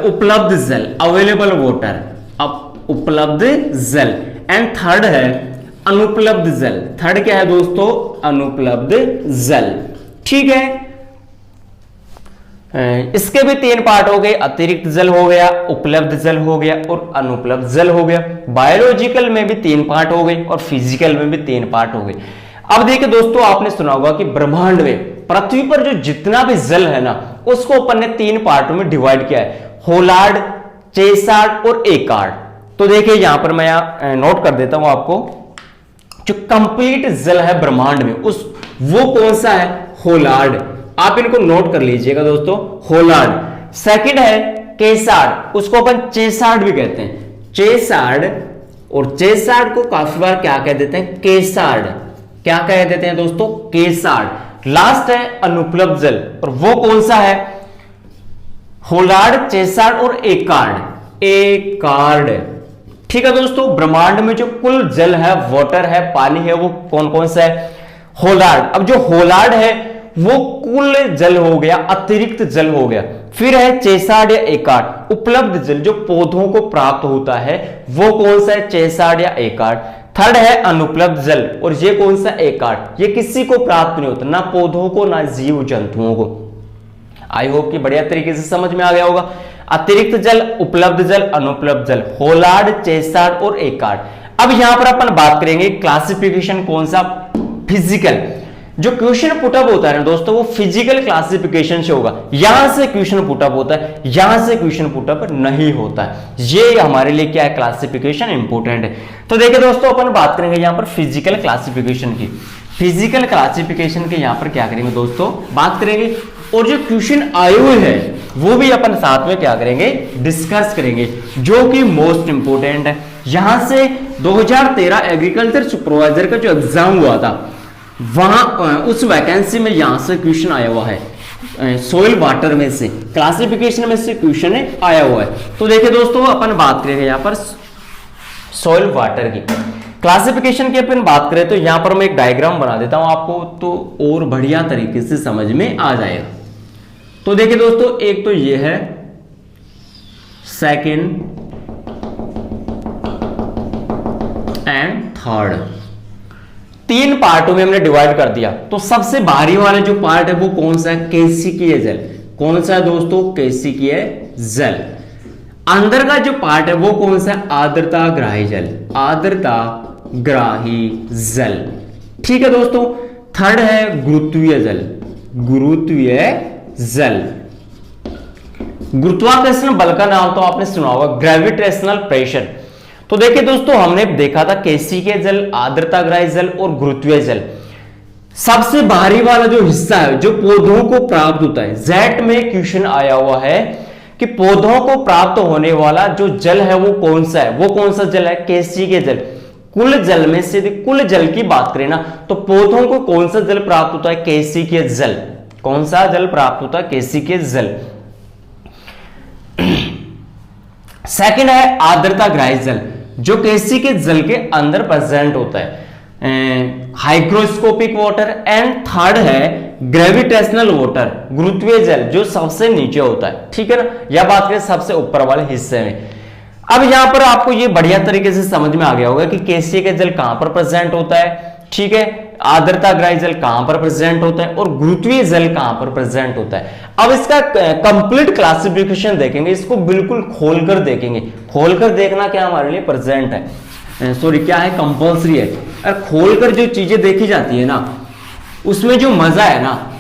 S1: उपलब्ध जल, अवेलेबल वाटर, अब उपलब्ध जल। एंड थर्ड है अनुपलब्ध जल। थर्ड क्या है दोस्तों, अनुपलब्ध जल। ठीक है, इसके भी तीन पार्ट हो गए, अतिरिक्त जल हो गया, उपलब्ध जल हो गया और अनुपलब्ध जल हो गया। बायोलॉजिकल में भी तीन पार्ट हो गए और फिजिकल में भी तीन पार्ट हो गए। अब देखिए दोस्तों, आपने सुना होगा कि ब्रह्मांड में, पृथ्वी पर जो जितना भी जल है ना, उसको अपन ने तीन पार्टों में डिवाइड किया है, होलार्ड, चेसार्ड और एकार्ड। तो देखिए यहां पर मैं नोट कर देता हूं आपको, जो कंप्लीट जल है ब्रह्मांड में उस वो कौन सा है, होलार्ड। आप इनको नोट कर लीजिएगा दोस्तों, होलार्ड। सेकंड है केसार्ड, उसको अपन चेसार्ड भी कहते हैं, चेसार्ड। और चेसार्ड को काफी बार क्या कह देते हैं, केसार्ड। क्या कह देते हैं दोस्तों, केसार्ड। लास्ट है अनुपलब्ध जल, और वो कौन सा है, होलार्ड, चेसार्ड और एकार्ड, एकार्ड। ठीक है दोस्तों, ब्रह्मांड में जो कुल जल है, वाटर है, पानी है, वो कौन कौन सा है, होलार्ड। अब जो होलार्ड है वो कुल जल हो गया, अतिरिक्त जल हो गया। फिर है चेसार्ड या एकार्ड, उपलब्ध जल जो पौधों को प्राप्त होता है, वो कौन सा है, चेसार्ड या एकार्ड। थर्ड है अनुपलब्ध जल, और ये कौन सा, एकार्ड। ये किसी को प्राप्त नहीं होता, ना पौधों को ना जीव जंतुओं को। आई होप कि बढ़िया तरीके से समझ में आ गया होगा। अतिरिक्त जल, उपलब्ध जल, अनुपलब्ध जल, होलार्ड, चेसार्ड और एकार्ड। अब यहां पर अपन बात करेंगे क्लासिफिकेशन कौन सा, फिजिकल। जो क्वेश्चन पुटअप होता है ना दोस्तों, वो फिजिकल क्लासिफिकेशन से होगा। यहां से क्वेश्चन पुटअप होता है, यहां से क्वेश्चन पुटअप नहीं होता है। ये हमारे लिए क्या है, क्लासिफिकेशन इंपॉर्टेंट है। तो देखिए दोस्तों, अपन बात करेंगे यहां पर फिजिकल क्लासिफिकेशन की। फिजिकल क्लासिफिकेशन के यहां पर क्या करेंगे दोस्तों, बात करेंगे, और जो क्वेश्चन आए हुए हैं वो भी अपन साथ में क्या करेंगे, डिस्कस करेंगे, जो कि मोस्ट इंपोर्टेंट है। यहां से 2013 एग्रीकल्चर सुपरवाइजर का जो एग्जाम हुआ था, वहां उस वैकेंसी में यहां से क्वेश्चन आया हुआ है, सोइल वाटर में से, क्लासिफिकेशन में से क्वेश्चन आया हुआ है। तो देखिए दोस्तों, अपन बात करेंगे यहां पर सोइल वाटर की क्लासिफिकेशन की। अपन बात करें तो यहां पर मैं एक डायग्राम बना देता हूं आपको, तो और बढ़िया तरीके से समझ में आ जाएगा। तो देखिए दोस्तों, एक तो ये है, सेकंड एंड थर्ड, तीन पार्टों में हमने डिवाइड कर दिया। तो सबसे बाहरी वाला जो पार्ट है वो कौन सा है, केशिकीय जल। कौन सा है दोस्तों, केशिकीय जल। अंदर का जो पार्ट है वो कौन सा है, आर्द्रता ग्राही जल, आर्द्रता ग्राही जल। ठीक है दोस्तों। थर्ड है गुरुत्वीय जल, गुरुत्वीय जल। गुरुत्वाकर्षण बल का नाम तो आपने सुना होगा, ग्रेविटेशनल प्रेशर। तो देखिए दोस्तों, हमने देखा था केशिकीय जल, आर्द्रता ग्राही जल और गुरुत्वीय जल। सबसे बाहरी वाला जो हिस्सा है, जो पौधों को प्राप्त होता है, जेट में क्वेश्चन आया हुआ है कि पौधों को प्राप्त होने वाला जो जल है वो कौन सा है, वो कौन सा जल है, केशिकीय जल। कुल जल में से कुल जल की बात करें ना, तो पौधों को कौन सा जल प्राप्त होता है, केशिकीय जल। कौन सा जल प्राप्त होता है, केशिकीय जल। सेकंड है आर्द्रता ग्राही जल। जो केसी के जल के अंदर प्रेजेंट होता है, हाइग्रोस्कोपिक वाटर, एंड थर्ड है ग्रेविटेशनल वाटर, गुरुत्वीय जल, जो सबसे नीचे होता है। ठीक है ना, यह बात करें सबसे ऊपर वाले हिस्से में। अब यहां पर आपको ये बढ़िया तरीके से समझ में आ गया होगा कि केसी का जल कहां पर प्रेजेंट होता है, ठीक है, आर्द्रताग्राही जल कहां पर प्रेजेंट होता है और गुरुत्वीय जल कहां पर प्रेजेंट होता है। अब इसका कंप्लीट क्लासिफिकेशन देखेंगे, इसको बिल्कुल खोलकर देखेंगे। खोलकर देखना क्या हमारे लिए प्रेजेंट है, सॉरी क्या है, कंपल्सरी है। और खोलकर जो चीजें देखी जाती है ना, उसमें जो मजा है ना,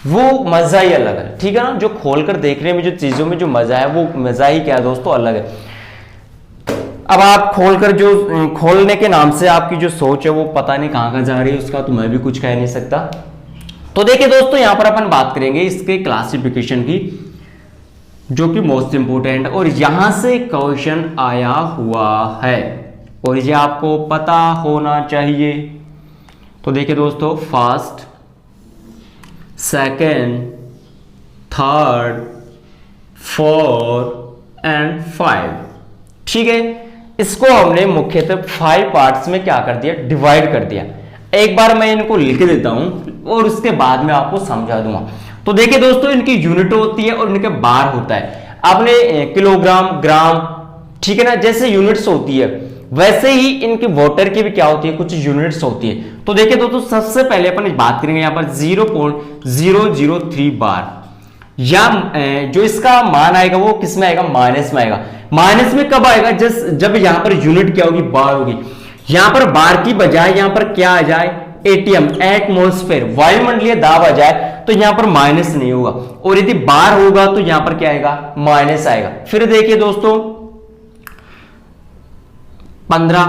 S1: वो मजा ही अलग है। ठीक है ना, जो खोलकर देखने में जो चीजों में जो मजा है, वो मजा ही क्या है दोस्तों, अलग है। अब आप खोलकर जो खोलने के नाम से आपकी जो सोच है वो पता नहीं कहां कहां जा रही है, उसका तो मैं भी कुछ कह नहीं सकता। तो देखिए दोस्तों, यहां पर अपन बात करेंगे इसके क्लासिफिकेशन की, जो कि मोस्ट इंपोर्टेंट, और यहां से क्वेश्चन आया हुआ है और ये आपको पता होना चाहिए। तो देखिए दोस्तों, first, second, third, fourth and 5, ठीक है। इसको हमने मुख्यतः 5 पार्ट्स में क्या कर दिया, डिवाइड कर दिया। एक बार मैं इनको लिख देता हूं और उसके बाद में आपको समझा दूंगा। तो देखिए दोस्तों, इनकी यूनिट होती है और इनके बार होता है। आपने किलोग्राम, ग्राम, ठीक है ना, जैसे यूनिट्स होती है वैसे ही इनकी वाटर की भी क्या होती है, कुछ यूनिट्स होती है। तो देखिए दोस्तों, सबसे पहले अपन बात करेंगे यहां पर 0.003 बार, या जो इसका मान आएगा वो किस में आएगा, माइनस में आएगा। माइनस में कब आएगा, जब यहां पर यूनिट क्या होगी, बार होगी। यहां पर बार की बजाय यहां पर क्या आ जाए, एटीएम, एटमॉस्फेयर, वायुमंडलीय दाब आ जाए, तो यहां पर माइनस नहीं होगा, और यदि बार होगा तो यहां पर क्या आएगा, माइनस आएगा। फिर देखिए दोस्तों, 15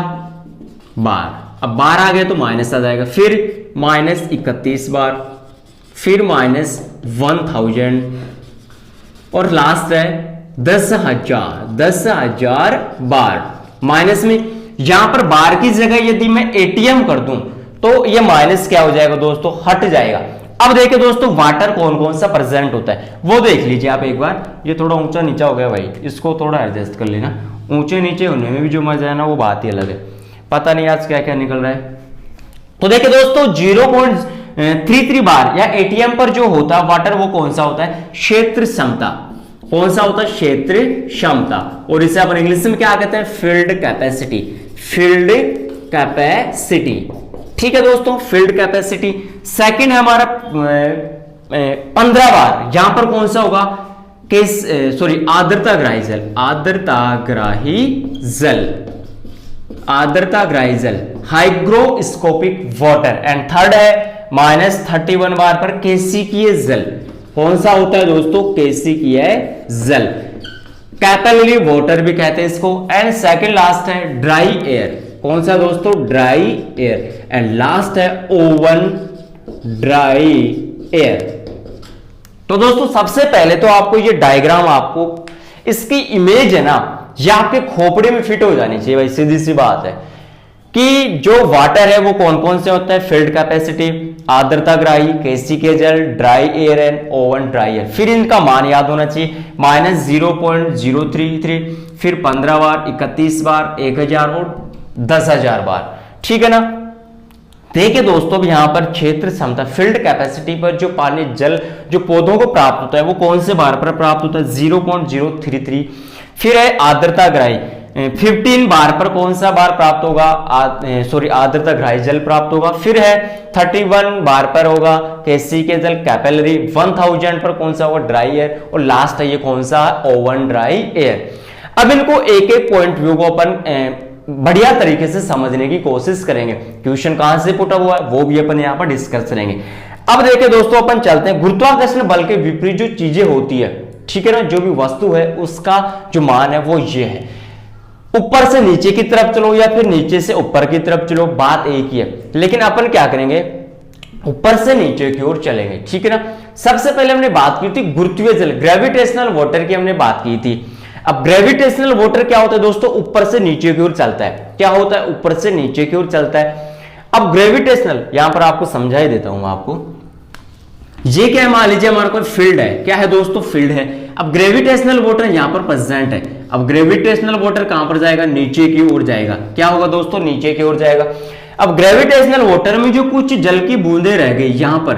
S1: बार, अब बार आ गया तो माइनस आ जाएगा, फिर -31 बार, फिर -1000, और लास्ट है 10,000 बार। माइनस में यहां पर बार की जगह यदि मैं एटीएम कर दूं तो ये माइनस क्या हो जाएगा दोस्तों, हट जाएगा। अब देखिए दोस्तों, वाटर कौन कौन सा प्रेजेंट होता है वो देख लीजिए आप एक बार। ये थोड़ा ऊंचा नीचा हो गया भाई, इसको थोड़ा एडजस्ट कर लेना। ऊंचे नीचे होने में भी जो मजा है ना, वो बात ही अलग है। पता नहीं आज क्या क्या निकल रहा है। तो देखिए दोस्तों, 0.33 बार या एटीएम पर जो होता है वाटर, वो कौन सा होता है, क्षेत्र क्षमता। कौन सा होता है, क्षेत्र क्षमता, और इसे अपन इंग्लिश में क्या कहते हैं, फील्ड कैपेसिटी। फील्ड कैपेसिटी, ठीक है दोस्तों, फील्ड कैपेसिटी। सेकंड है हमारा 15 बार, यहां पर कौन सा होगा, आर्द्रताग्राही जल। आर्द्रताग्राही जल, आर्द्रताग्राही जल, हाइग्रोस्कोपिक वाटर। एंड थर्ड है -31 बार पर केशिकीय जल। कौन सा होता है दोस्तों, केशिकीय जल, कैपिलरी वाटर भी कहते हैं इसको। एंड सेकंड लास्ट है ड्राई एयर। कौन सा दोस्तों, ड्राई एयर। एंड लास्ट है ओवन ड्राई एयर। तो दोस्तों, सबसे पहले तो आपको ये डायग्राम, आपको इसकी इमेज है ना, ये आपके खोपड़े में फिट हो जानी चाहिए भाई। सीधी सी बात है कि जो वाटर है वो कौन कौन से होता है, फील्ड कैपेसिटी, आर्द्रताग्राही, केशिकीय जल, dry air and oven dry air. फिर इनका मान याद होना चाहिए, -0.033, फिर 15 बार, 31 बार, 1000 और 10,000 बार, ठीक है ना। देखिए दोस्तों, अब यहां पर क्षेत्र क्षमता, फील्ड कैपेसिटी पर जो पानी जल जो पौधों को प्राप्त होता है वो कौन से बार पर प्राप्त होता है, 0.033। फिर है आर्द्रताग्राही, 15 बार पर कौन सा बार प्राप्त होगा, आर्द्रताग्राही जल प्राप्त होगा। फिर है 31 बार पर होगा केशिकीय जल, कैपिलरी। 1000 पर कौन सा होगा, ड्राई एयर। और लास्ट है ये कौन सा, ओवन ड्राई एयर। अब इनको एक एक पॉइंट व्यू को अपन बढ़िया तरीके से समझने की कोशिश करेंगे। क्वेश्चन कहां से पुट हुआ है वो भी अपन यहां पर डिस्कस करेंगे। अब देखिए दोस्तों, अपन चलते हैं गुरुत्वाकर्षण बल के विपरीत जो चीजें होती है, ठीक है ना, जो भी वस्तु है उसका जो मान है वो ये है। ऊपर से नीचे की तरफ चलो या फिर नीचे से ऊपर की तरफ चलो, बात एक ही है, लेकिन अपन क्या करेंगे, ऊपर से नीचे की ओर चलेंगे, ठीक है ना। सबसे पहले हमने बात की थी गुरुत्वीय जल, ग्रेविटेशनल वाटर की हमने बात की थी। अब ग्रेविटेशनल वाटर क्या होता है दोस्तों, ऊपर से नीचे की ओर चलता है। क्या होता है, ऊपर से नीचे की ओर चलता है। अब ग्रेविटेशनल यहां पर आपको समझा ही देता हूं आपको। ये क्या है, मान लीजिए हमारा कोई फील्ड है, क्या है दोस्तों, फील्ड है। अब ग्रेविटेशनल वाटर यहां पर प्रेजेंट है। अब ग्रेविटेशनल वाटर कहां पर जाएगा, नीचे की ओर जाएगा। क्या होगा दोस्तों, नीचे की ओर जाएगा। अब ग्रेविटेशनल वाटर में जो कुछ जल की बूंदें रह गई यहां पर,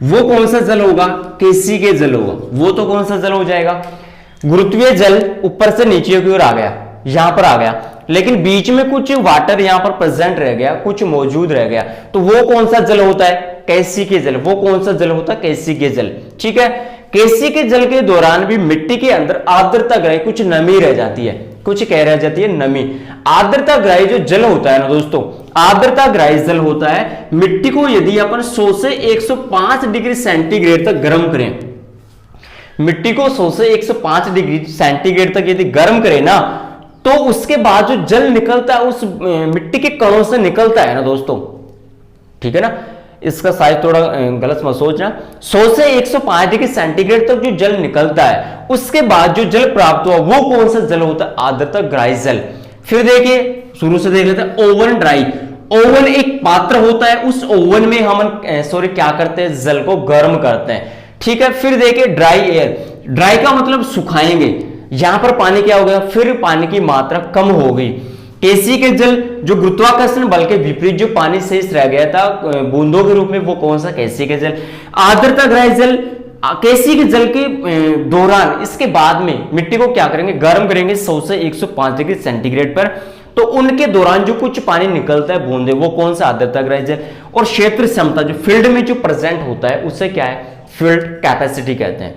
S1: वो कौन सा जल होगा, केसी के जल होगा। वो तो कौन सा जल हो जाएगा, गुरुत्वीय जल ऊपर से नीचे की ओर आ गया, यहां पर आ गया, लेकिन बीच में कुछ वाटर यहां पर प्रेजेंट रह गया, कुछ मौजूद रह गया, तो वो कौन सा जल होता है, केसी के जल। वो कौन सा जल होता है, केसी के जल। ठीक है, केसी के जल के दौरान भी मिट्टी के अंदर आर्द्रता ग्राही कुछ नमी रह जाती है, कुछ कह रह जाती है नमी। आर्द्रता ग्राही जो जल होता है ना दोस्तों, आर्द्रता ग्राही जल होता है, मिट्टी को यदि अपन 100 से 105 डिग्री सेंटीग्रेड तक गर्म करें, मिट्टी को 100 से 105 डिग्री सेंटीग्रेड तक यदि गर्म करें ना, तो उसके बाद जो जल निकलता है उस मिट्टी के कणों से निकलता है ना दोस्तों, ठीक है ना, इसका साइज थोड़ा गलत मत सोचना, 100 से 105 डिग्री सेंटीग्रेड तक जो जल निकलता है, उसके बाद जो जल प्राप्त हुआ वो कौन सा जल होता है, आर्द्रता ग्राही जल। फिर देखिए शुरू से देख लेते हैं, ओवन ड्राई। ओवन एक पात्र होता है, उस ओवन में हम क्या करते हैं, जल को गर्म करते हैं। ठीक है, फिर देखिए ड्राई एयर। ड्राई का मतलब सुखाएंगे, यहां पर पानी क्या हो गया, फिर पानी की मात्रा कम हो गई। केसी के जल जो गुरुत्वाकर्षण बल के विपरीत जो पानी शेष रह गया था बूंदों के रूप में, वो कौन सा, केसी के जल। आर्द्रता ग्राही जल, केसी के जल के दौरान इसके बाद में मिट्टी को क्या करेंगे, गर्म करेंगे 100 से 105 डिग्री सेंटीग्रेड पर, तो उनके दौरान जो कुछ पानी निकलता है बूंदे, वो कौन सा, आर्द्रता ग्राही जल। और क्षेत्र क्षमता जो फील्ड में जो प्रेजेंट होता है उसे क्या है, फील्ड कैपेसिटी कहते हैं।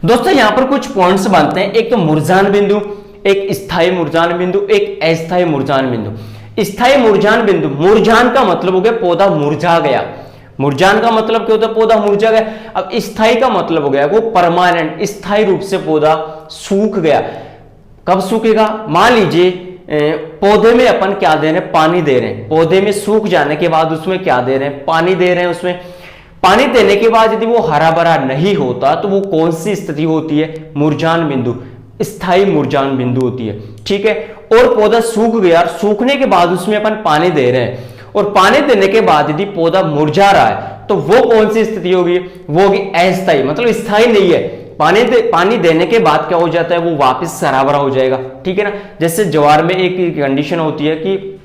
S1: दोस्तों यहां पर कुछ पॉइंट्स बनते हैं, एक तो मुरझान बिंदु, एक स्थायी मुरझान बिंदु, एक अस्थायी मुरझान बिंदु। स्थायी मुरझान बिंदु, मुरझान का मतलब हो गया पौधा मुरझा गया, मुरझान का मतलब क्या होता है, पौधा मुरझा गया। अब स्थायी का मतलब हो गया वो परमानेंट, स्थायी रूप से पौधा सूख गया। कब सूखेगा, मान लीजिए पौधे में अपन क्या दे रहे हैं, पानी दे रहे हैं, पौधे में सूख जाने के बाद उसमें क्या दे रहे हैं, पानी दे रहे हैं। उसमें पानी देने के बाद यदि वो हरा भरा नहीं होता तो वो कौन सी स्थिति होती है, मुरझान बिंदु, स्थायी मुरझान बिंदु होती है। ठीक है, और पौधा सूख गया, सूखने के बाद उसमें अपन पानी दे रहे हैं, और पानी देने के बाद यदि पौधा मुरझा रहा है तो वो कौन सी स्थिति होगी, वो होगी अस्थायी, मतलब स्थायी नहीं है। पानी देने के बाद क्या हो जाता है, वो वापस हरा भरा हो जाएगा। ठीक है ना, जैसे ज्वार में एक कंडीशन होती है कि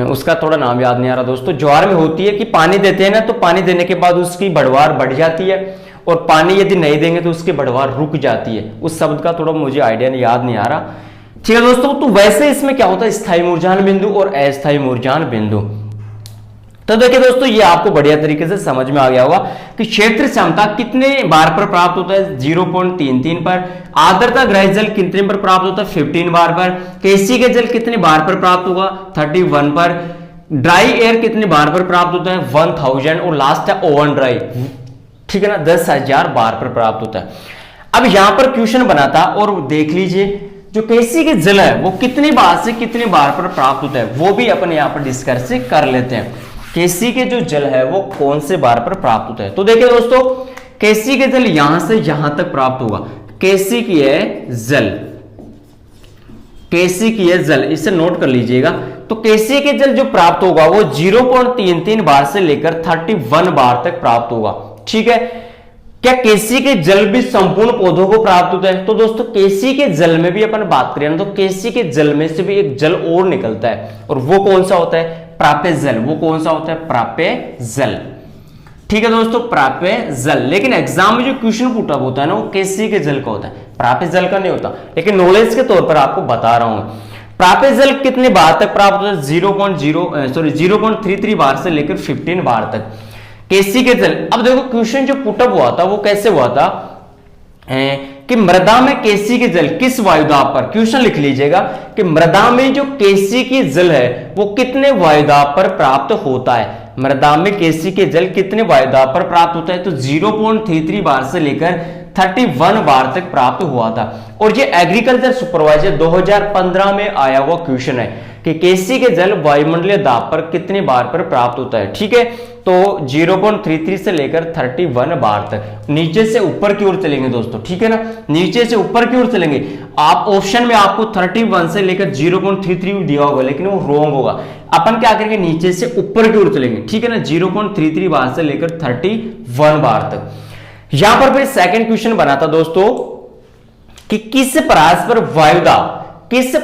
S1: उसका थोड़ा नाम याद नहीं आ रहा दोस्तों, ज्वार में होती है कि पानी देते हैं ना, तो पानी देने के बाद उसकी बढ़वार बढ़ जाती है, और पानी यदि नहीं देंगे तो उसकी बढ़वार रुक जाती है। उस शब्द का थोड़ा मुझे आइडिया याद नहीं आ रहा। ठीक है दोस्तों, तो वैसे इसमें क्या होता है, स्थायी मुरझान बिंदु और अस्थायी मुरझान बिंदु। तो देखिए दोस्तों, ये आपको बढ़िया तरीके से समझ में आ गया होगा कि क्षेत्र क्षमता कितने बार पर प्राप्त होता है, 0.33 पर। आर्द्रता ग्राही जल कितने पर प्राप्त होता है, 15 बार पर। केसी के जल कितने बार पर प्राप्त होगा, 31 पर। ड्राई एयर कितने बार पर प्राप्त होता है, 1000। और लास्ट है ओवन ड्राई, ठीक है ना, 10,000 बार पर प्राप्त होता है। अब यहां पर क्वेश्चन बना था, और देख लीजिए जो केसी के जल है वो कितनी बार से कितने बार पर प्राप्त होता है, वो भी अपन यहां पर डिस्कस कर लेते हैं। केसी के जो जल है वो कौन से बार पर प्राप्त होता है, तो देखिए दोस्तों, केसी के जल यहां से यहां तक प्राप्त होगा। केसी की है जल, केसी की है जल, इसे नोट कर लीजिएगा। तो केसी के जल जो प्राप्त होगा वो 0.33 बार से लेकर 31 बार तक प्राप्त होगा। ठीक है, क्या केसी के जल भी संपूर्ण पौधों को प्राप्त होता है, तो दोस्तों केसी के जल में भी अपन बात करें तो केसी के जल में से भी एक जल और निकलता है, और वो कौन सा होता है, प्राप्य जल। वो कौन सा होता है, प्राप्य जल। ठीक है दोस्तों, प्राप्य जल। लेकिन एग्जाम में जो क्वेश्चन पुट अप होता है ना, वो केसी के जल का होता है, प्राप्य जल का नहीं होता। लेकिन नॉलेज के तौर पर आपको बता रहा हूं, प्राप्य जल कितने बार तक प्राप्त होता है, 0.33 बार से लेकर 15 बार तक केसी के जल। अब देखो क्वेश्चन जो पुटअप हुआ था वो कैसे हुआ था कि मृदा में केसी के जल किस वायुदाब पर, क्वेश्चन लिख लीजिएगा कि मृदा में जो केसी के जल है वो कितने वायुदाब पर प्राप्त होता है। मृदा में केसी के जल कितने वायुदाब पर प्राप्त होता है, तो 0.33 बार से लेकर 31 बार तक प्राप्त हुआ था। और ये एग्रीकल्चर सुपरवाइजर 2015 में आया हुआ क्वेश्चन है कि केसी के जल वायुमंडलीय दाब पर कितने बार पर प्राप्त होता है। ठीक है, तो 0.33 से लेकर 31 बार तक। नीचे से ऊपर की ओर चलेंगे दोस्तों, ठीक है ना, नीचे से ऊपर की ओर चलेंगे। आप ऑप्शन में आपको 31 से लेकर 0.33 दिया होगा, लेकिन वो रॉन्ग होगा। अपन क्या करेंगे, नीचे से ऊपर की ओर चलेंगे, ठीक है ना, 0.33 बार से लेकर 31 बार तक। यहां पर फिर सेकंड क्वेश्चन बना था दोस्तों कि किस परास्पर वायुदाब, किस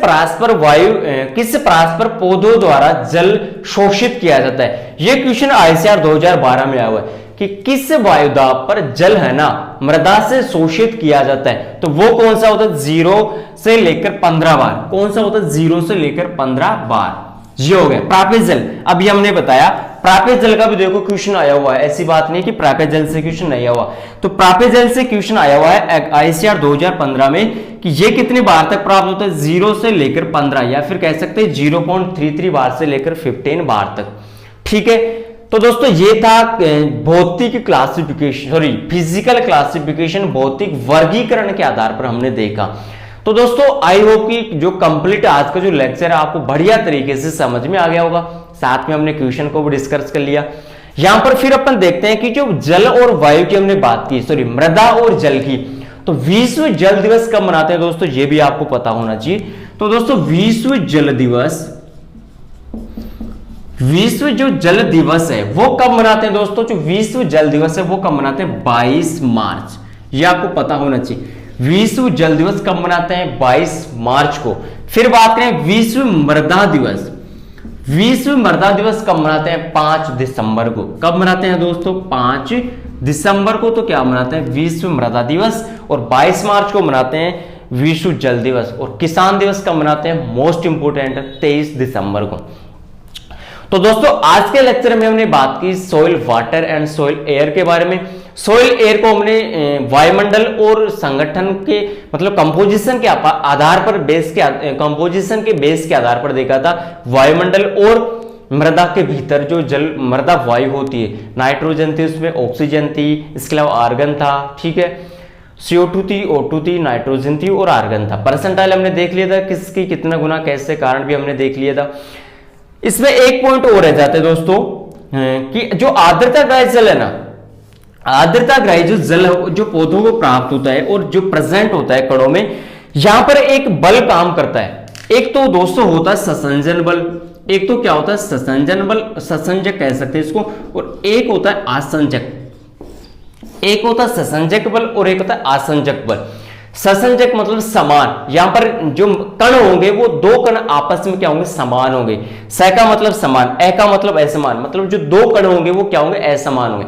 S1: परास्पर पौधों द्वारा जल शोषित किया जाता है। यह क्वेश्चन आईसीआर 2012 में आया हुआ है कि किस वायुदाब पर जल है ना मृदा से शोषित किया जाता है। तो वो कौन सा होता है, 0 से लेकर 15 बार। कौन सा होता है, 0 से लेकर 15 बार। ये हो गया प्राप्य जल। अभी हमने बताया प्राप्य जल का भी देखो क्वेश्चन आया हुआ है, ऐसी बात नहीं कि प्राप्य जल से क्वेश्चन नहीं आया हुआ। तो प्राप्य जल से क्वेश्चन आया हुआ है आईसीआर 2015 में कि ये कितनी बार तक प्राप्त होता है, 0 से लेकर 15, या फिर कह सकते हैं 0.33 बार से लेकर 15 बार तक। ठीक है, तो दोस्तों ये था भौतिक क्लासिफिकेशन, सॉरी फिजिकल क्लासिफिकेशन, भौतिक वर्गीकरण के आधार पर हमने देखा। तो दोस्तों आई होप कि जो कंप्लीट आज का जो लेक्चर है आपको बढ़िया तरीके से समझ में आ गया होगा। साथ में हमने क्वेश्चन को भी डिस्कस कर लिया। यहां पर फिर अपन देखते हैं कि जो जल और वायु की हमने बात की, सॉरी मृदा और जल की, तो विश्व जल दिवस कब मनाते हैं दोस्तों, ये भी आपको पता होना चाहिए। तो दोस्तों विश्व जो जल दिवस है वो कब मनाते हैं दोस्तों, जो विश्व जल दिवस है वो कब मनाते हैं, 22 मार्च। ये आपको पता होना चाहिए। विश्व जल दिवस कब मनाते हैं, 22 मार्च को। फिर बात करें विश्व मृदा दिवस, विश्व मृदा दिवस कब मनाते हैं, 5 दिसंबर को। कब मनाते हैं दोस्तों, 5 दिसंबर को। तो क्या मनाते हैं, विश्व मृदा दिवस। और 22 मार्च को मनाते हैं विश्व जल दिवस। और किसान दिवस कब मनाते हैं, मोस्ट इंपोर्टेंट 23 दिसंबर को। तो दोस्तों आज के लेक्चर में हमने बात की soil water and soil air के बारे में। सॉइल एयर को हमने वायुमंडल और संगठन के मतलब कंपोजिशन के आधार पर कंपोजिशन के बेस के आधार पर देखा था। वायुमंडल और मृदा के भीतर जो जल मृदा वायु होती है, नाइट्रोजन थी, उसमें ऑक्सीजन थी, इसके अलावा आर्गन था। ठीक है, CO2 थी, O2 थी, नाइट्रोजन थी और आर्गन था। परसेंटाइल हमने देख लिया था, किसकी कितना गुना कैसे, कारण भी हमने देख लिया था। इसमें एक पॉइंट और रह जाते दोस्तों कि जो आर्द्रता ग्राही जल है ना, आर्द्रता ग्राही जो जल जो पौधों को प्राप्त होता है और जो प्रेजेंट होता है कणों में, यहां पर एक बल काम करता है। एक तो दोस्तों होता है ससंजन बल, एक तो क्या होता है ससंजन बल, ससंजक कह सकते हैं इसको, और एक होता है आसंजक। एक होता है ससंजक बल और एक होता है आसंजक बल। ससंजक मतलब समान, यहां पर जो कण होंगे वो दो कण आपस में क्या होंगे, समान होंगे। स का मतलब समान, ए का मतलब असमान, मतलब जो दो कण होंगे वो क्या होंगे, असमान होंगे।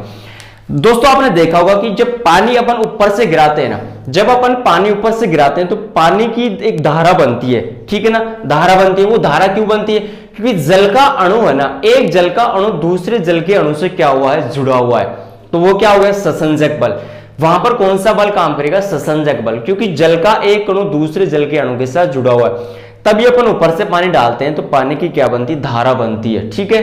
S1: दोस्तों आपने देखा होगा कि जब पानी अपन ऊपर से गिराते हैं ना, जब अपन पानी ऊपर से गिराते हैं तो पानी की एक धारा बनती है। ठीक है ना, धारा बनती है। वो धारा क्यों बनती है, क्योंकि जल का अणु है ना, एक जल का अणु दूसरे जल के अणु से क्या हुआ है, जुड़ा हुआ है। तो वो क्या हो गया, ससंजक बल। वहां पर कौन सा बल काम करेगा, ससंजक बल, क्योंकि जल का एक अणु दूसरे जल के अणु के साथ जुड़ा हुआ है। तभी अपन ऊपर से पानी डालते हैं तो पानी की क्या बनती है, धारा बनती है। ठीक है,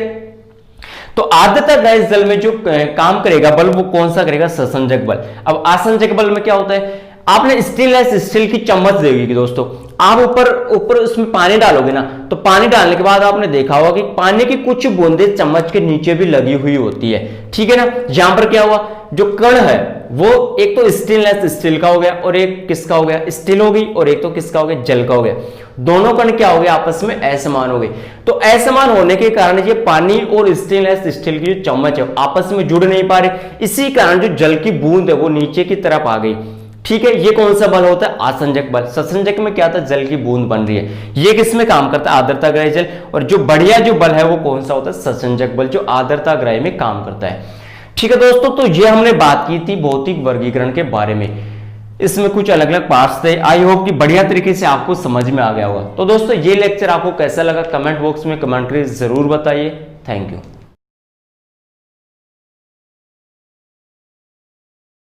S1: तो आर्द्रता ग्राही जल में जो काम करेगा बल वो कौन सा करेगा, ससंजक बल। अब आसंजक बल में क्या होता है, आपने स्टेनलेस स्टील की चम्मच देगी दोस्तों, आप ऊपर उसमें पानी डालोगे ना, तो पानी डालने के बाद आपने देखा होगा कि पानी की कुछ बूंदें चम्मच के नीचे भी लगी हुई होती है। ठीक है ना, यहां पर क्या हुआ, जो कण है वो एक तो स्टेनलेस स्टील का हो गया और एक किसका हो गया, स्टील हो गई, और एक तो किसका हो गया, जल का हो गया। दोनों कण क्या हो गए, आपस में असमान हो गए। तो असमान होने के कारण ये पानी और स्टेनलेस स्टील की जो चम्मच है आपस में जुड़ नहीं पा रहे, इसी कारण जो जल की बूंद है वो नीचे की तरफ आ गई। ठीक है, ये कौन सा बल होता है, आसंजक बल। ससंजक में क्या था, जल की बूंद बन रही है। ये किसमें काम करता है, आर्द्रता ग्राही जल। और जो बढ़िया जो बल है वो कौन सा होता है, ससंजक बल, जो आर्द्रता ग्राही में काम करता है। ठीक है दोस्तों, तो ये हमने बात की थी भौतिक वर्गीकरण के बारे में। इसमें कुछ अलग अलग पार्ट्स थे। आई होप कि बढ़िया तरीके से आपको समझ में आ गया होगा। तो दोस्तों ये लेक्चर आपको कैसा लगा, कमेंट बॉक्स में कमेंट करके जरूर बताइए। Thank you.